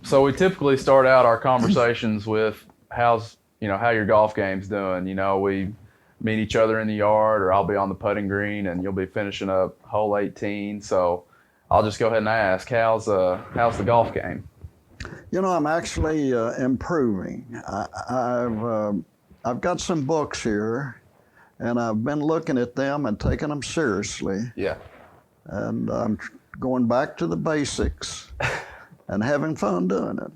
So we typically start out our conversations with how your golf game's doing. We meet each other in the yard, or I'll be on the putting green and you'll be finishing up hole 18. So I'll just go ahead and ask, how's the golf game? I'm actually improving. I've got some books here, and I've been looking at them and taking them seriously. Yeah. And I'm going back to the basics and having fun doing it.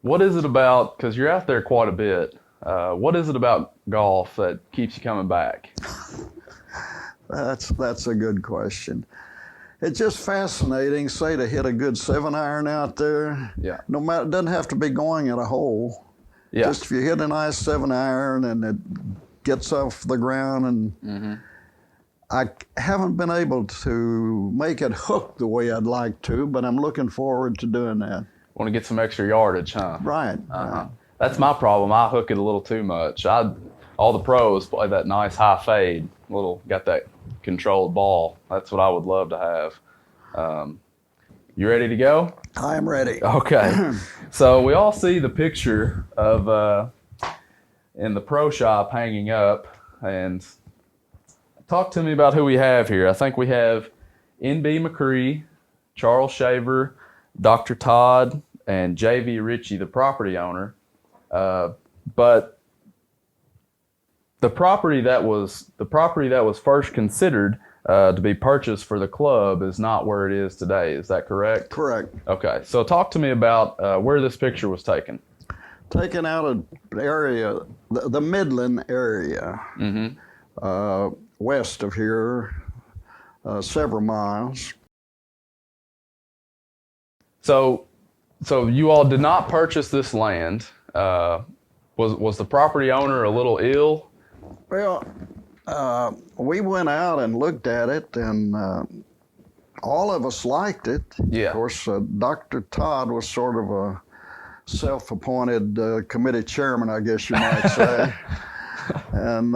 What is it about, because you're out there quite a bit, what is it about golf that keeps you coming back? That's a good question. It's just fascinating, say, to hit a good 7-iron out there. Yeah. No matter, it doesn't have to be going at a hole. Yeah. Just if you hit a nice 7-iron and it gets off the ground, and I haven't been able to make it hook the way I'd like to, but I'm looking forward to doing that. Want to get some extra yardage, huh? Right. Right. That's my problem. I hook it a little too much. All the pros play that nice high fade, got that controlled ball. That's what I would love to have. You ready to go? I am ready. Okay. So we all see the picture of in the pro shop hanging up, and talk to me about who we have here. I think we have N.B. McCree, Charles Shaver, Dr. Todd, and J.V. Ritchie, the property owner. But the property that was first considered to be purchased for the club is not where it is today. Is that correct? Correct. Okay. So talk to me about where this picture was taken. Taken out of area, the Midland area, west of here, several miles. So you all did not purchase this land. Was the property owner a little ill? Well, we went out and looked at it, and all of us liked it. Yeah. Of course, Dr. Todd was sort of a self-appointed committee chairman, I guess you might say. And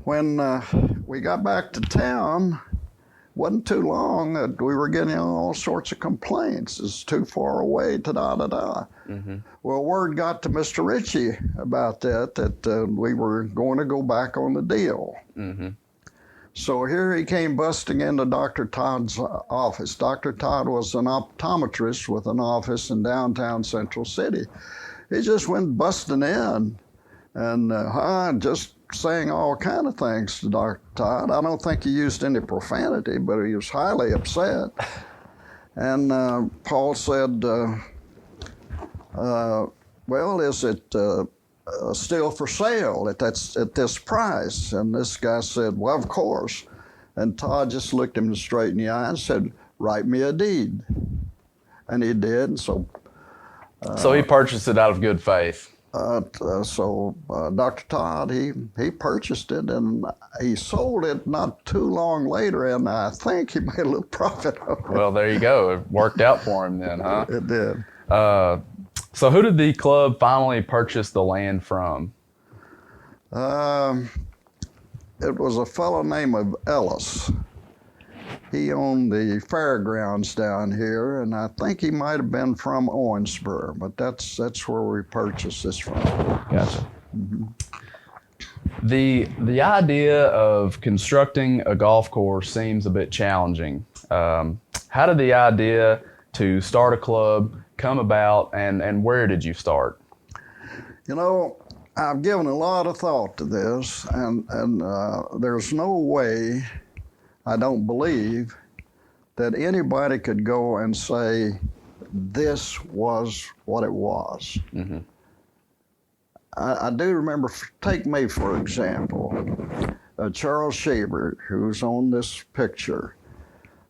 when we got back to town, wasn't too long that we were getting all sorts of complaints. It's too far away, da-da-da-da. Well, word got to Mr. Ritchie about that we were going to go back on the deal. So here he came busting into Dr. Todd's office. Dr. Todd was an optometrist with an office in downtown Central City. He just went busting in and just saying all kind of things to Dr. Todd. I don't think he used any profanity, but he was highly upset. And Paul said, well, is it still for sale at this price? And this guy said, well, of course. And Todd just looked him straight in the eye and said, write me a deed. And he did. And so he purchased it out of good faith. So Dr. Todd, he purchased it, and he sold it not too long later, and I think he made a little profit on it. Well, there you go. It worked out for him then, huh? It did. So who did the club finally purchase the land from? It was a fellow named Ellis. He owned the fairgrounds down here, and I think he might have been from Owensboro, but that's where we purchased this from. Gotcha. The idea of constructing a golf course seems a bit challenging. How did the idea to start a club come about, and where did you start? I've given a lot of thought to this, and there's no way, I don't believe, that anybody could go and say this was what it was. I do remember, take me for example, Charles Shaver, who's on this picture.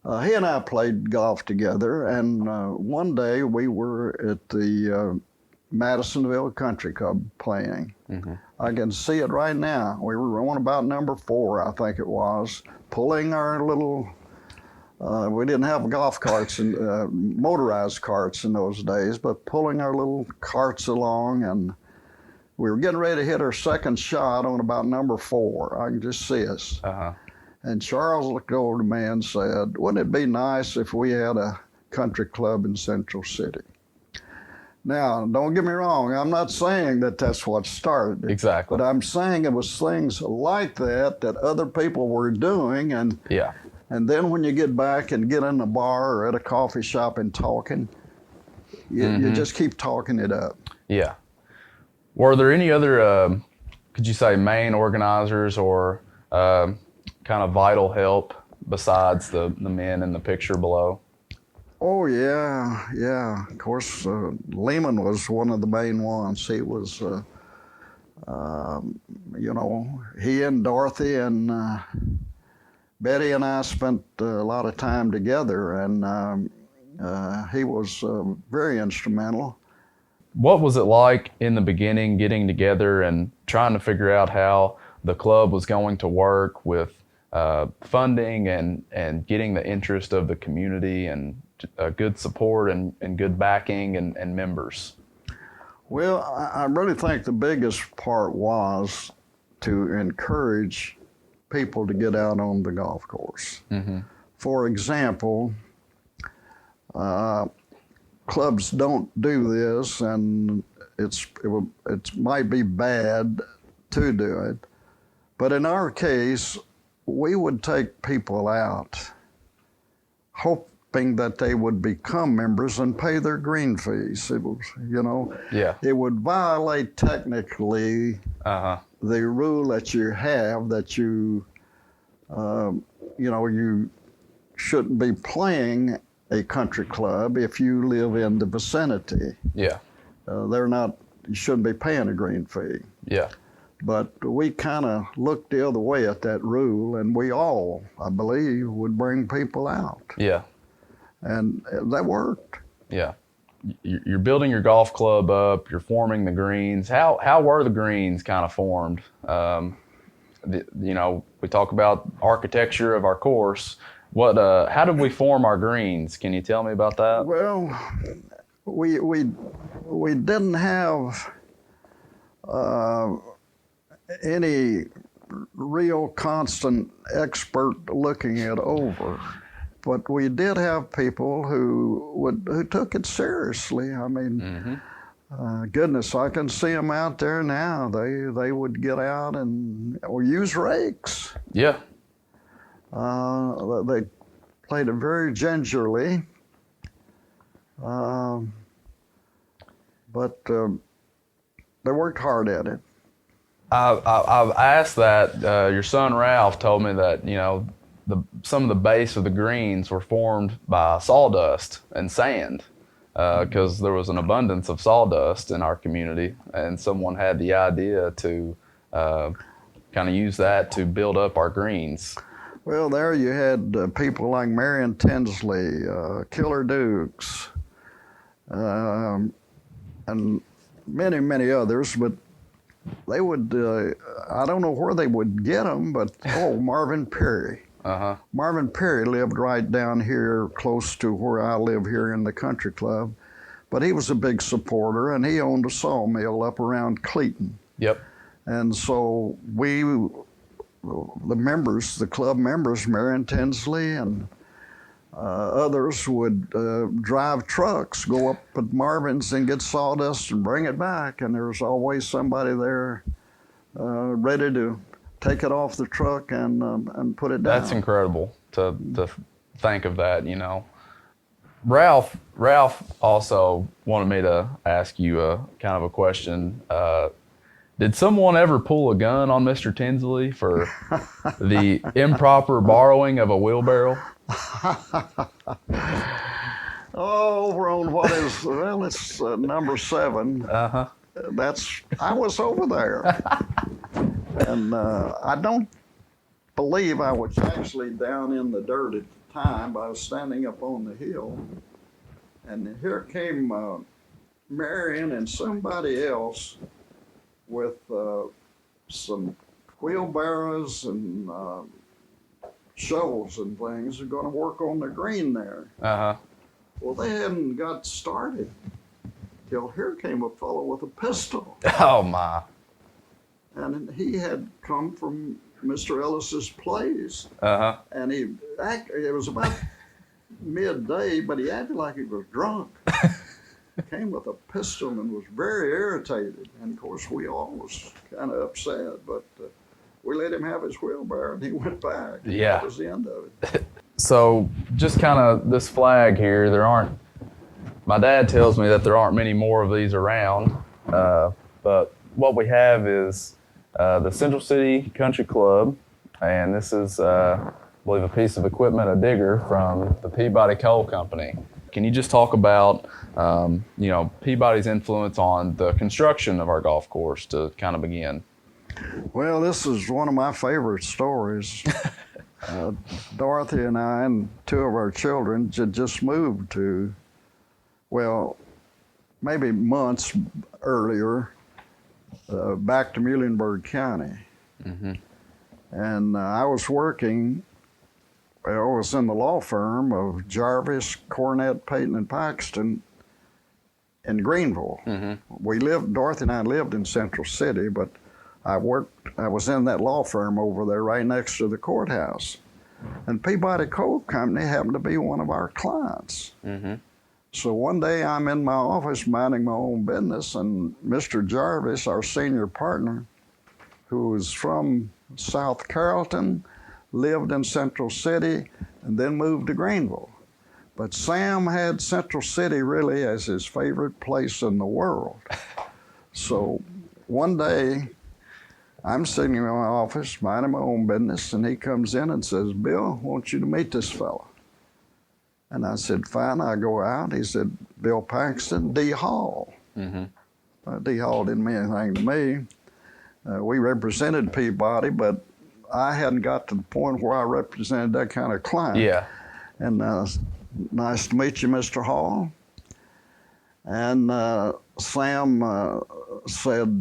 He and I played golf together, and one day we were at the Madisonville Country Club playing. I can see it right now. We were on about number 4, I think it was, pulling our little, we didn't have golf carts and motorized carts in those days, but pulling our little carts along, and we were getting ready to hit our second shot on about number 4. I can just see us. And Charles looked over to me and said, wouldn't it be nice if we had a country club in Central City. Now, don't get me wrong, I'm not saying that that's what started it. Exactly. But I'm saying it was things like that that other people were doing, and Yeah. and then when you get back and get in a bar or at a coffee shop and talking, you just keep talking it up. Yeah. Were there any other, could you say, main organizers or kind of vital help besides the men in the picture below? Oh, yeah. Of course, Leamon was one of the main ones. He was, he and Dorothy and Betty and I spent a lot of time together, and he was very instrumental. What was it like in the beginning getting together and trying to figure out how the club was going to work with funding and getting the interest of the community and good support and good backing and members? Well, I really think the biggest part was to encourage people to get out on the golf course. Mm-hmm. For example, clubs don't do this, and it might be bad to do it. But in our case, we would take people out, hoping that they would become members and pay their green fees. It was, Yeah. it would violate technically Uh-huh. the rule that you have that you shouldn't be playing a country club if you live in the vicinity. Yeah. You shouldn't be paying a green fee. Yeah. But we kind of looked the other way at that rule, and we all, I believe, would bring people out. Yeah. And that worked. Yeah. You're building your golf club up, you're forming the greens. How were the greens kind of formed? We talk about architecture of our course. How did we form our greens? Can you tell me about that? Well, we didn't have any real constant expert looking it over, but we did have people who took it seriously. I mean, goodness, I can see them out there now. They would get out or use rakes. Yeah. They played it very gingerly, but they worked hard at it. I've asked that. Your son Ralph told me that some of the base of the greens were formed by sawdust and sand because there was an abundance of sawdust in our community, and someone had the idea to kind of use that to build up our greens. Well, there you had people like Marion Tinsley, Killer Dukes, and many, many others, but they would, I don't know where they would get them, but, Marvin Perry. Uh-huh. Marvin Perry lived right down here close to where I live here in the country club, but he was a big supporter, and he owned a sawmill up around Cleeton. Yep. And so the club members, Marion Tinsley and others would drive trucks, go up at Marvin's and get sawdust and bring it back. And there was always somebody there ready to take it off the truck and put it down. That's incredible to think of that, Ralph also wanted me to ask you a kind of a question. Did someone ever pull a gun on Mr. Tinsley for the improper borrowing of a wheelbarrow? Oh, we're on it's number 7. Uh-huh. I was over there. And I don't believe I was actually down in the dirt at the time, but I was standing up on the hill. And here came Marion and somebody else with some wheelbarrows and shovels and things are going to work on the green there. Uh-huh. Well, they hadn't got started till here came a fellow with a pistol. Oh, my. And he had come from Mr. Ellis's plays. Uh-huh. And it was about midday, but he acted like he was drunk. Came with a pistol and was very irritated. And of course, we all was kind of upset, but we let him have his wheelbarrow and he went back. Yeah. That was the end of it. So just kind of this flag here, my dad tells me that there aren't many more of these around, but what we have is the Central City Country Club, and this is, I believe, a piece of equipment, a digger from the Peabody Coal Company. Can you just talk about, Peabody's influence on the construction of our golf course to kind of begin? Well, this is one of my favorite stories. Dorothy and I and two of our children had just moved to, well, maybe months earlier, back to Muhlenberg County. Mm-hmm. And I was working, I was in the law firm of Jarvis, Cornett, Payton, and Paxton in Greenville. Mm-hmm. Dorothy and I lived in Central City, but I was in that law firm over there right next to the courthouse. And Peabody Coal Company happened to be one of our clients. Mm-hmm. So one day I'm in my office minding my own business, and Mr. Jarvis, our senior partner, who was from South Carrollton, lived in Central City, and then moved to Greenville. But Sam had Central City really as his favorite place in the world. So one day, I'm sitting in my office, minding my own business, and he comes in and says, "Bill, I want you to meet this fellow." And I said, "Fine." I go out. He said, "Bill Paxton, D. Hall." Mm-hmm. D. Hall didn't mean anything to me. We represented Peabody, but I hadn't got to the point where I represented that kind of client. Yeah. And nice to meet you, Mr. Hall. And Sam said,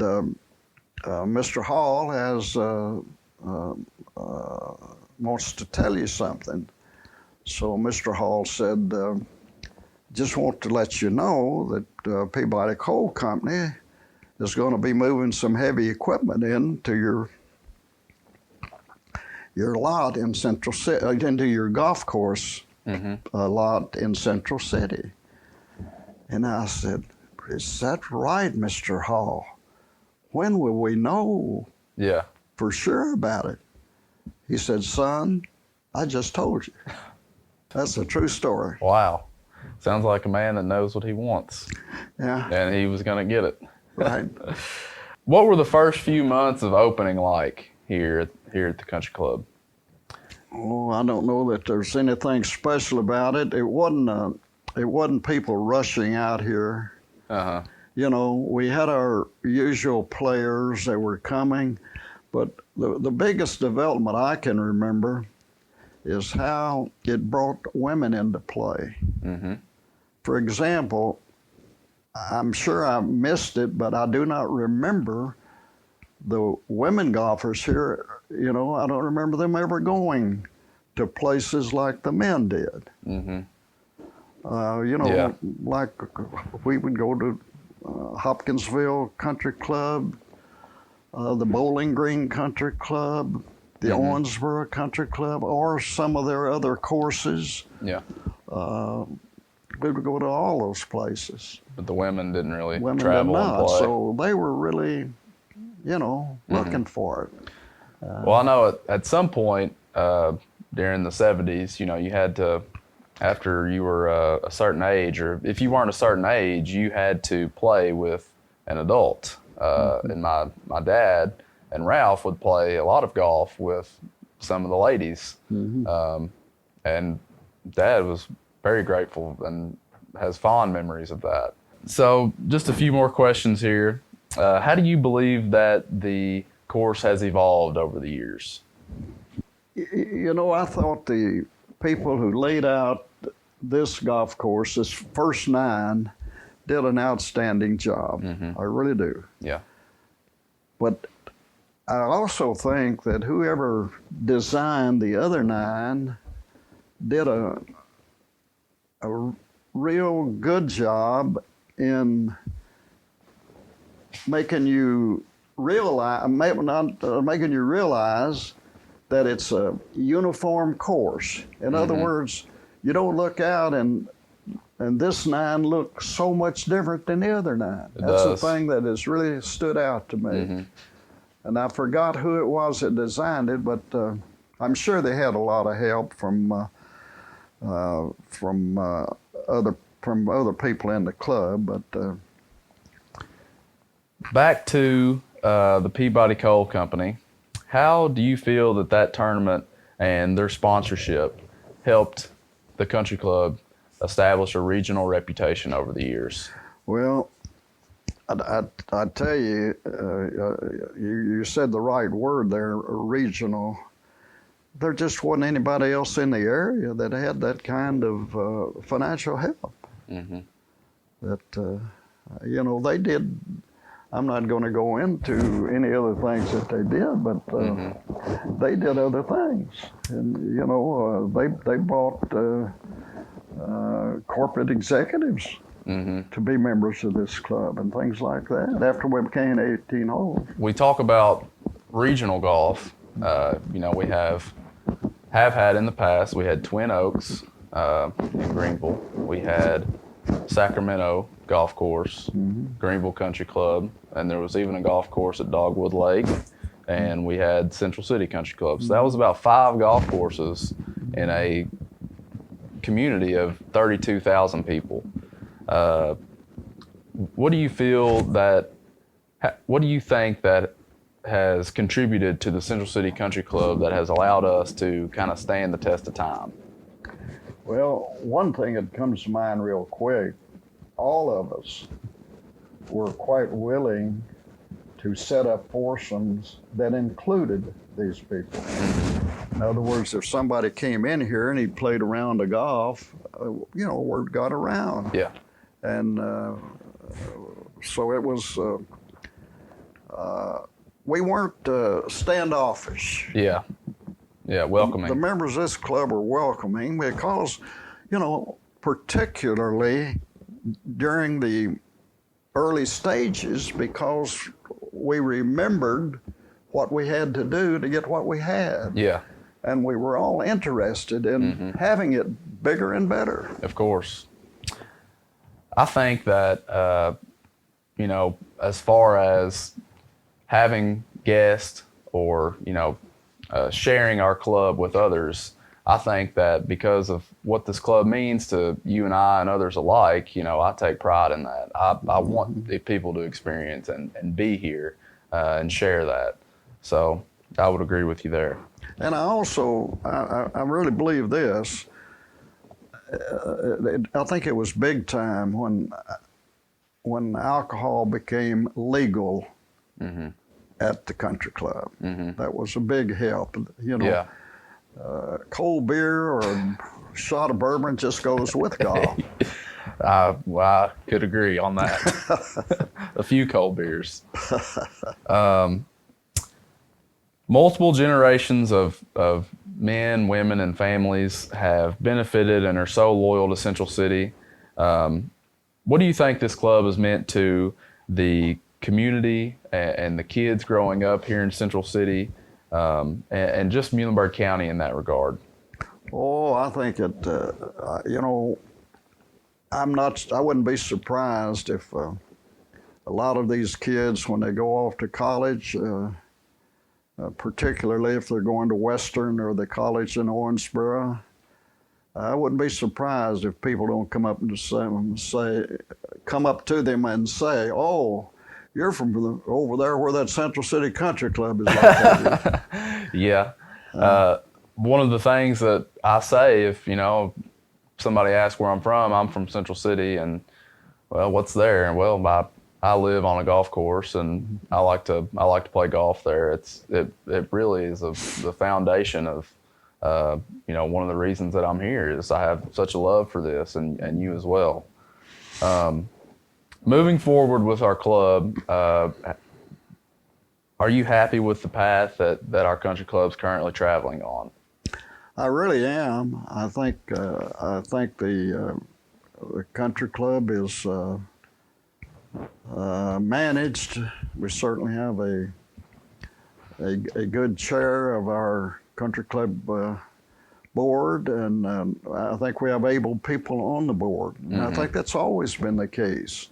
Mr. Hall wants to tell you something. So Mr. Hall said, just want to let you know that Peabody Coal Company is going to be moving some heavy equipment into your lot in Central City, into your golf course lot in Central City. And I said, "Is that right, Mr. Hall? When will we know for sure about it?" He said, "Son, I just told you." That's a true story. Wow. Sounds like a man that knows what he wants. Yeah. And he was going to get it. Right. What were the first few months of opening like here at the country club? Oh, I don't know that there's anything special about it. It wasn't people rushing out here. Uh-huh. You know, we had our usual players that were coming, but the biggest development I can remember is how it brought women into play. Mm-hmm. For example, I'm sure I missed it, but I do not remember the women golfers here. You know, I don't remember them ever going to places like the men did. Mm-hmm. Like we would go to Hopkinsville Country Club, the Bowling Green Country Club, the Owensboro Country Club, or some of their other courses. Yeah. We would go to all those places. But the women didn't really travel and play. So they were really, looking for it. Well, I know at some point during the 70s, you had to, after you were a certain age, or if you weren't a certain age, you had to play with an adult. And my dad and Ralph would play a lot of golf with some of the ladies. Mm-hmm. And Dad was very grateful and has fond memories of that. So just a few more questions here. How do you believe that the course has evolved over the years? I thought the people who laid out this golf course, this first 9, did an outstanding job. Mm-hmm. I really do. Yeah. But I also think that whoever designed the other 9 did a real good job in making you realize that it's a uniform course. In other words, you don't look out and this 9 looks so much different than the other 9. That's the thing that has really stood out to me. And I forgot who it was that designed it, but I'm sure they had a lot of help from other people in the club. But back to the Peabody Coal Company, how do you feel that tournament and their sponsorship helped the country club establish a regional reputation over the years? Well, I tell you, you said the right word there, regional. There just wasn't anybody else in the area that had that kind of financial help. That, you know, they did. I'm not going to go into any other things that they did, but they did other things. And, you know, they bought corporate executives to be members of this club and things like that after we became 18 holes. We talk about regional golf. You know, we have had in the past, we had Twin Oaks in Greenville. We had Sacramento Golf Course, Greenville Country Club, and there was even a golf course at Dogwood Lake, and we had Central City Country Club. So that was about 5 golf courses in a community of 32,000 people. What do you think that has contributed to the Central City Country Club that has allowed us to kind of stand the test of time? Well, one thing that comes to mind real quick, all of us were quite willing to set up foursomes that included these people. In other words, if somebody came in here and he played a round of golf, you know, word got around. Yeah. And so it was, we weren't standoffish. Yeah. Yeah, welcoming. The members of this club were welcoming because, you know, particularly during the early stages, because we remembered what we had to do to get what we had. Yeah. And we were all interested in having it bigger and better. Of course. I think that, you know, as far as having guests or, you know, sharing our club with others, I think that because of what this club means to you and I and others alike, you know, I take pride in that. I want the people to experience and be here and share that. So I would agree with you there. And I also, I really believe this. I think it was big time when alcohol became legal at the country club. That was a big help. You know, Yeah. Cold beer or a shot of bourbon just goes with golf. Well, I could agree on that. A few cold beers. Multiple generations of men, women, and families have benefited and are so loyal to Central City. What do you think this club has meant to the community and the kids growing up here in Central City, and just Muhlenberg County in that regard? Oh, I think it, you know, I wouldn't be surprised if a lot of these kids, when they go off to college, particularly if they're going to Western or the college in Owensboro, I wouldn't be surprised if people don't come up to them and say, "Oh, you're from over there where that Central City Country Club is located." Yeah. One of the things that I say, if, you know, somebody asks where I'm from Central City, and, well, what's there? And, well, I live on a golf course, and I like to play golf there. It really is the foundation of, you know, one of the reasons that I'm here is I have such a love for this, and you as well. Moving forward with our club, are you happy with the path that our country club's currently traveling on? I really am. I think the country club is managed. We certainly have a good chair of our country club board, and I think we have able people on the board. And I think that's always been the case.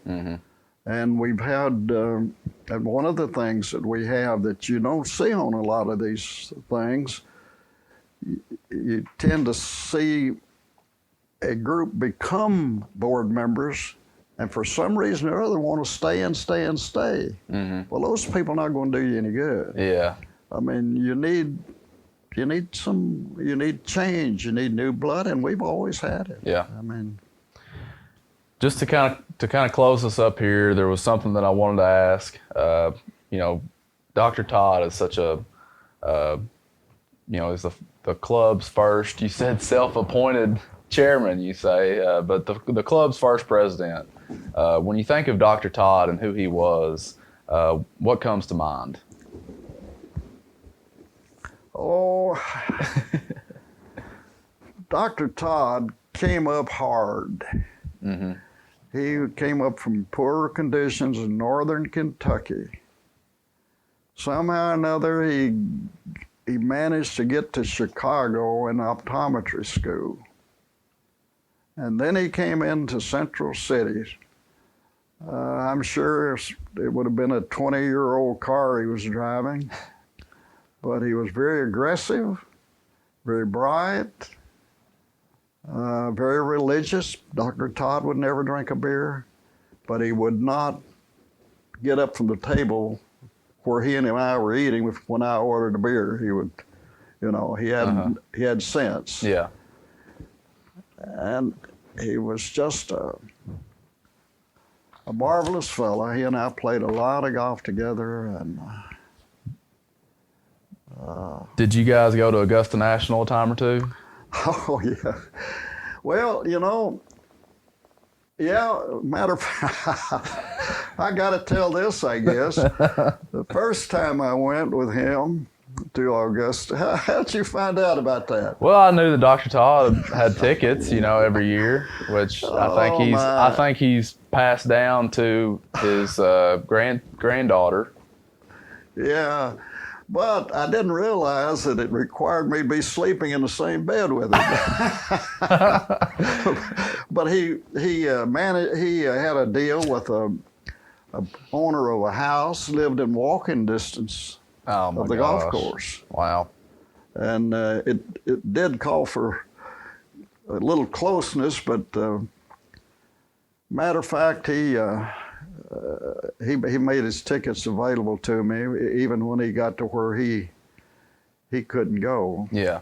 And we've had, and one of the things that we have that you don't see on a lot of these things, you tend to see a group become board members, and for some reason or other want to stay and stay and stay. Well, those people are not going to do you any good. Yeah. I mean, you need change, you need new blood, and we've always had it. Yeah. I mean, just to kind of close us up here, there was something that I wanted to ask. You know, Dr. Todd is such a, you know, is the club's first. You said self-appointed chairman, you say, but the club's first president. When you think of Dr. Todd and who he was, what comes to mind? oh, Dr. Todd came up hard. He came up from poorer conditions in northern Kentucky. Somehow or another, he managed to get to Chicago in optometry school. And then he came into Central City. I'm sure it would have been a 20-year-old car he was driving, but he was very aggressive, very bright, very religious. Dr. Todd would never drink a beer, but he would not get up from the table where he and I were eating. When I ordered a beer, he would, you know, he had sense. Yeah. And he was just a marvelous fellow. He and I played a lot of golf together. And Did you guys go to Augusta National a time or two? oh yeah, well, you know, yeah. Matter of fact, I got to tell this. I guess the first time I went with him to Augusta, how'd you find out about that? Well, I knew that Dr. Todd had tickets, you know, every year, which I think he's passed down to his granddaughter. Yeah, but I didn't realize that it required me to be sleeping in the same bed with him. But he had a deal with a owner of a house, lived in walking distance of the golf course. Wow. And it did call for a little closeness, but matter of fact, he made his tickets available to me even when he got to where he couldn't go. Yeah.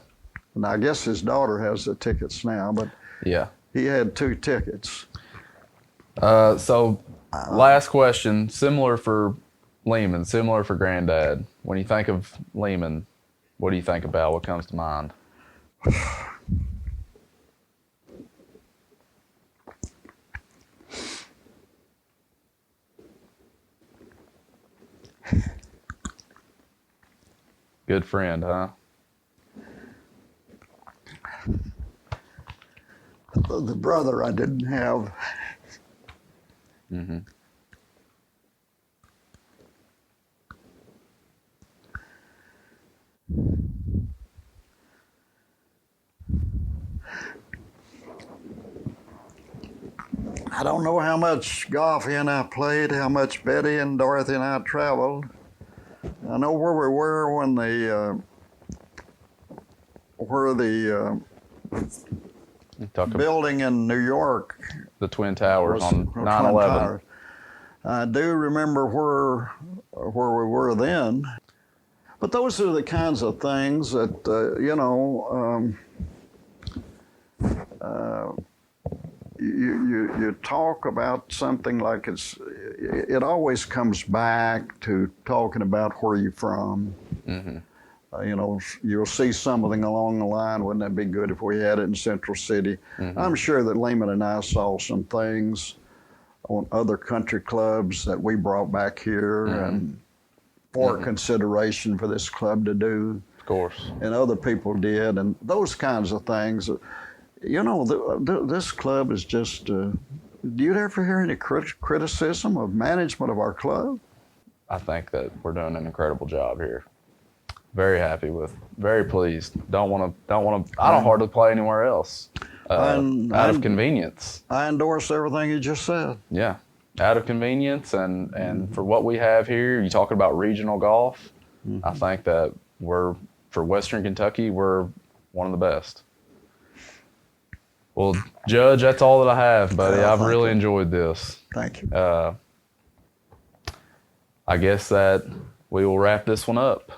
And I guess his daughter has the tickets now, but yeah, he had 2 tickets. So last question, similar for Leamon, similar for Granddad. When you think of Leamon, what do you think about? What comes to mind? Good friend, huh? The brother I didn't have. Mm-hmm. I don't know how much golf he and I played, how much Betty and Dorothy and I traveled. I know where we were when the building in New York, the Twin Towers on 9/11. I do remember where we were then. But those are the kinds of things that you talk about something like it always comes back to talking about where you're from. Mm-hmm. You'll see something along the line, wouldn't that be good if we had it in Central City? Mm-hmm. I'm sure that Leamon and I saw some things on other country clubs that we brought back here and for consideration for this club to do. Of course. And other people did, and those kinds of things. This club is just, do you ever hear any criticism of management of our club? I think that we're doing an incredible job here. Very happy with. Very pleased. Don't want to. I don't hardly play anywhere else. Out of convenience. I endorse everything you just said. Yeah, out of convenience and for what we have here. You talking about regional golf? I think that for Western Kentucky, we're one of the best. Well, Judge, that's all that I have, buddy. I've really enjoyed this. Thank you. I guess that we will wrap this one up.